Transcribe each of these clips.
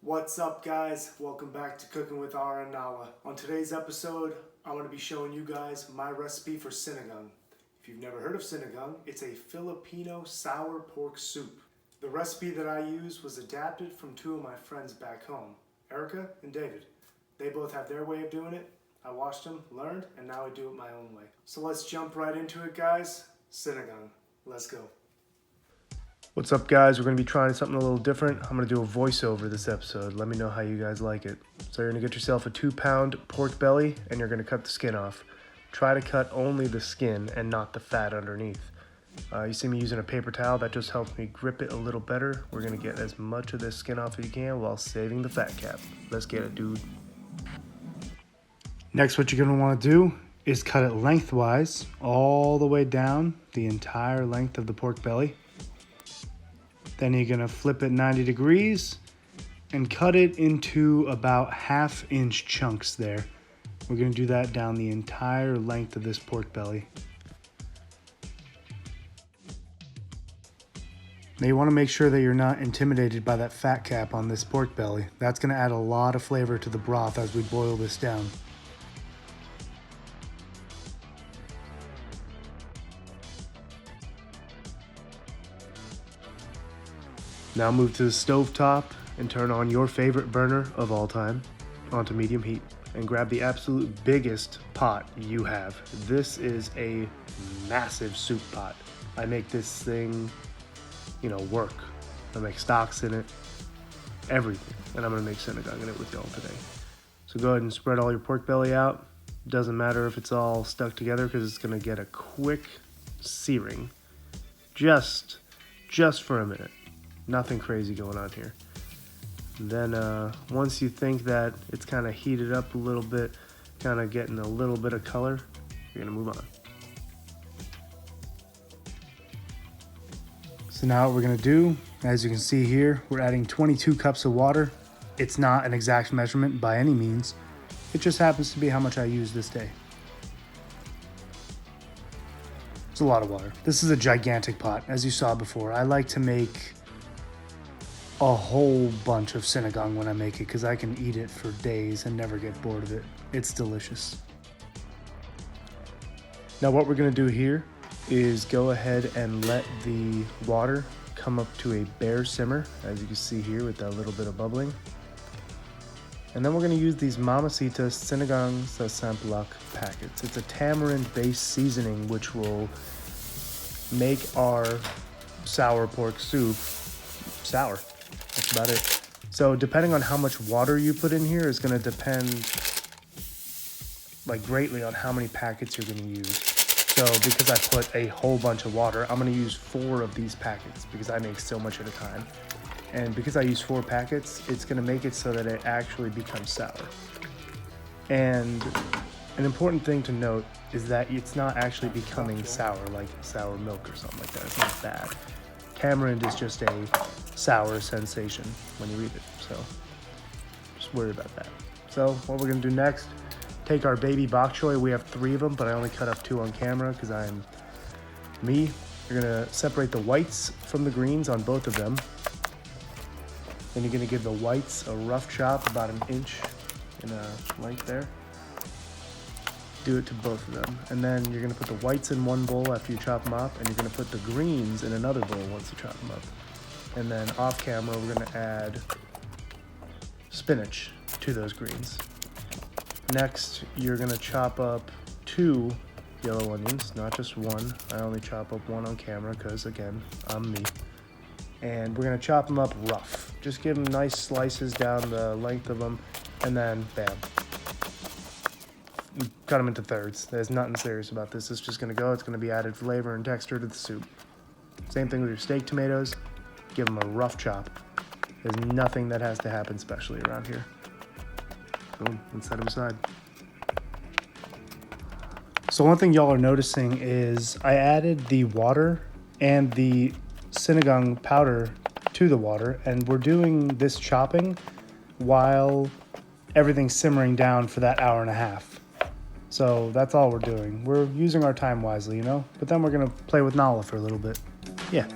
What's up, guys? Welcome back to Cooking with Ara and Nala. On today's episode, I'm going to be showing you guys my recipe for sinigang. If you've never heard of sinigang, it's a Filipino sour pork soup. The recipe that I use was adapted from two of my friends back home, Erica and David. They both have their way of doing it. I watched them, learned, and now I do it my own way. So let's jump right into it, guys. Sinigang. Let's go. What's up, guys? We're going to be trying something a little different. I'm going to do a voiceover this episode. Let me know how you guys like it. So you're going to get yourself a 2-pound pork belly and you're going to cut the skin off. Try to cut only the skin and not the fat underneath. You see me using a paper towel. That just helps me grip it a little better. We're going to get as much of this skin off as you can while saving the fat cap. Let's get it, dude. Next, what you're going to want to do is cut it lengthwise all the way down the entire length of the pork belly. Then you're going to flip it 90 degrees and cut it into about 1/2 inch chunks there. We're going to do that down the entire length of this pork belly. Now you want to make sure that you're not intimidated by that fat cap on this pork belly. That's going to add a lot of flavor to the broth as we boil this down. Now move to the stove top and turn on your favorite burner of all time onto medium heat and grab the absolute biggest pot you have. This is a massive soup pot. I make this thing, work. I make stocks in it, everything. And I'm gonna make sinigang in it with y'all today. So go ahead and spread all your pork belly out. Doesn't matter if it's all stuck together because it's gonna get a quick searing. Just for a minute. Nothing crazy going on here. And then once you think that it's kind of heated up a little bit, kind of getting a little bit of color, you're gonna move on. So now what we're gonna do, as you can see here, we're adding 22 cups of water. It's not an exact measurement by any means. It just happens to be how much I use this day. It's a lot of water. This is a gigantic pot, as you saw before. I like to make a whole bunch of sinigang when I make it because I can eat it for days and never get bored of it. It's delicious. Now what we're gonna do here is go ahead and let the water come up to a bare simmer, as you can see here with that little bit of bubbling. And then we're gonna use these Mamacita Sinigang Sa Sampalok packets. It's a tamarind-based seasoning which will make our sour pork soup sour. That's about it. So depending on how much water you put in here is going to depend greatly on how many packets you're going to use. So because I put a whole bunch of water, I'm going to use 4 of these packets because I make so much at a time. And because I use 4 packets, it's going to make it so that it actually becomes sour. And an important thing to note is that it's not actually becoming sour like sour milk or something like that. It's not bad. Tamarind is just a sour sensation when you eat it, so just worry about that. So what we're gonna do next, take our baby bok choy. We have 3 of them, but I only cut up 2 on camera because I'm me. You're gonna separate the whites from the greens on both of them. Then you're gonna give the whites a rough chop, about 1 inch in length there. Do it to both of them, and then you're going to put the whites in one bowl after you chop them up, and you're going to put the greens in another bowl once you chop them up. And then off camera we're going to add spinach to those greens. Next you're going to chop up 2 yellow onions, not just 1. I only chop up 1 on camera because again I'm me. And we're going to chop them up rough, just give them nice slices down the length of them, and then bam, cut them into thirds. There's nothing serious about this. It's just going to go. It's going to be added flavor and texture to the soup. Same thing with your steak tomatoes. Give them a rough chop. There's nothing that has to happen specially around here. Boom, and set them aside. So one thing y'all are noticing is I added the water and the sinigang powder to the water, and we're doing this chopping while everything's simmering down for that 1.5 hours. So that's all we're doing. We're using our time wisely, But then we're going to play with Nala for a little bit. Yeah.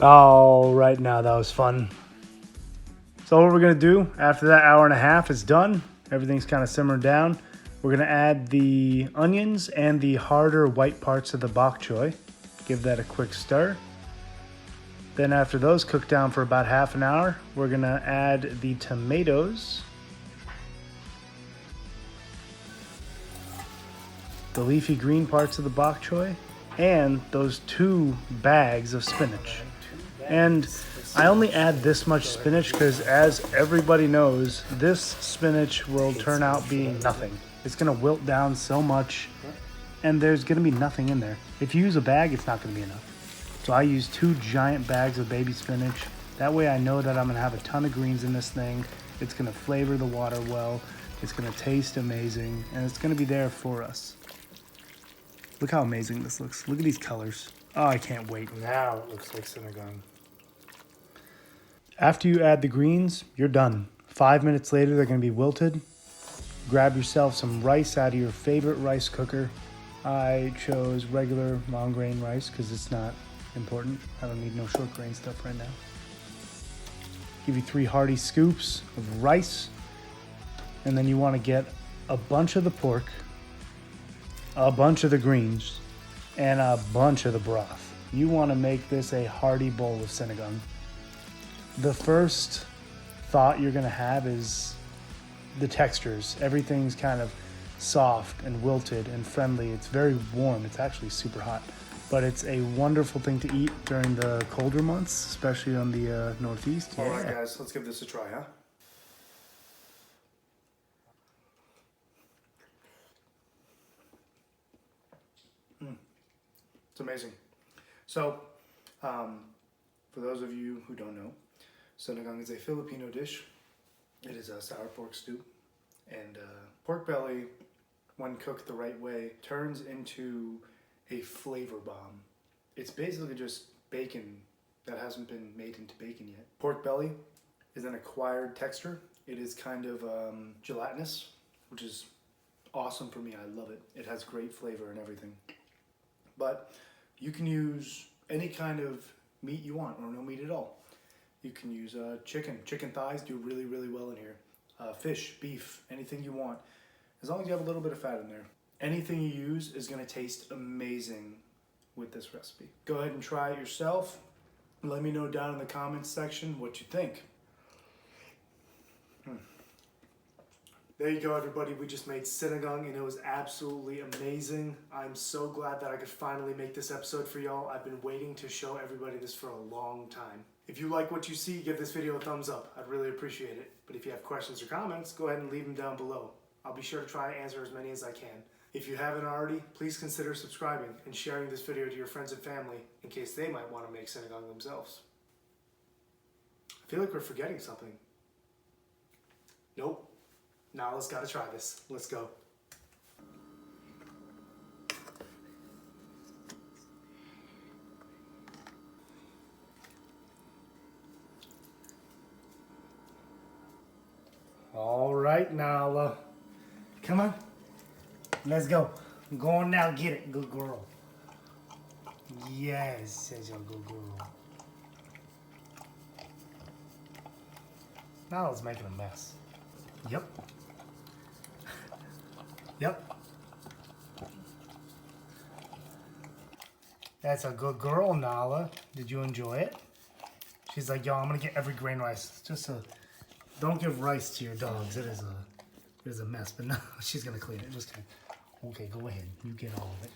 All right, now that was fun. So what we're gonna do after that hour and a half is done, everything's kind of simmered down, we're gonna add the onions and the harder white parts of the bok choy. Give that a quick stir. Then after those cook down for about half an hour, we're gonna add the tomatoes, the leafy green parts of the bok choy, and those 2 bags of spinach. And I only add this much spinach because, as everybody knows, this spinach will turn out being nothing. It's gonna wilt down so much and there's gonna be nothing in there. If you use a bag, it's not gonna be enough. So I use 2 giant bags of baby spinach. That way I know that I'm gonna have a ton of greens in this thing. It's gonna flavor the water well. It's gonna taste amazing, and it's gonna be there for us. Look how amazing this looks. Look at these colors. Oh, I can't wait. Now it looks like sinigang. After you add the greens, you're done. 5 minutes later, they're gonna be wilted. Grab yourself some rice out of your favorite rice cooker. I chose regular long grain rice because it's not important. I don't need no short grain stuff right now. Give you 3 hearty scoops of rice. And then you want to get a bunch of the pork, a bunch of the greens, and a bunch of the broth. You want to make this a hearty bowl of sinigang. The first thought you're going to have is the textures. Everything's kind of soft and wilted and friendly. It's very warm. It's actually super hot, but it's a wonderful thing to eat during the colder months, especially on the Northeast. All right, guys, let's give this a try, huh? It's amazing. So, for those of you who don't know, sinigang is a Filipino dish. It is a sour pork stew, and pork belly, when cooked the right way, turns into a flavor bomb. It's basically just bacon that hasn't been made into bacon yet. Pork belly is an acquired texture. It is kind of gelatinous, which is awesome for me. I love it. It has great flavor and everything. But you can use any kind of meat you want, or no meat at all. You can use chicken. Chicken thighs do really, really well in here. Fish, beef, anything you want, as long as you have a little bit of fat in there. Anything you use is going to taste amazing with this recipe. Go ahead and try it yourself. Let me know down in the comments section what you think. There you go, everybody. We just made sinigang and it was absolutely amazing. I'm so glad that I could finally make this episode for y'all. I've been waiting to show everybody this for a long time. If you like what you see, give this video a thumbs up. I'd really appreciate it. But if you have questions or comments, go ahead and leave them down below. I'll be sure to try to answer as many as I can. If you haven't already, please consider subscribing and sharing this video to your friends and family in case they might want to make sinigang themselves. I feel like we're forgetting something. Nope. Now let's gotta try this. Let's go. All right, now, come on. Let's go. Go on now, get it, good girl. Yes, says your good girl. Now it's making a mess. Yep. Yep. That's a good girl, Nala. Did you enjoy it? She's like, yo, I'm gonna get every grain rice. Just don't give rice to your dogs. It is a mess. But no, she's gonna clean it. Just kidding. Okay, go ahead. You get all of it.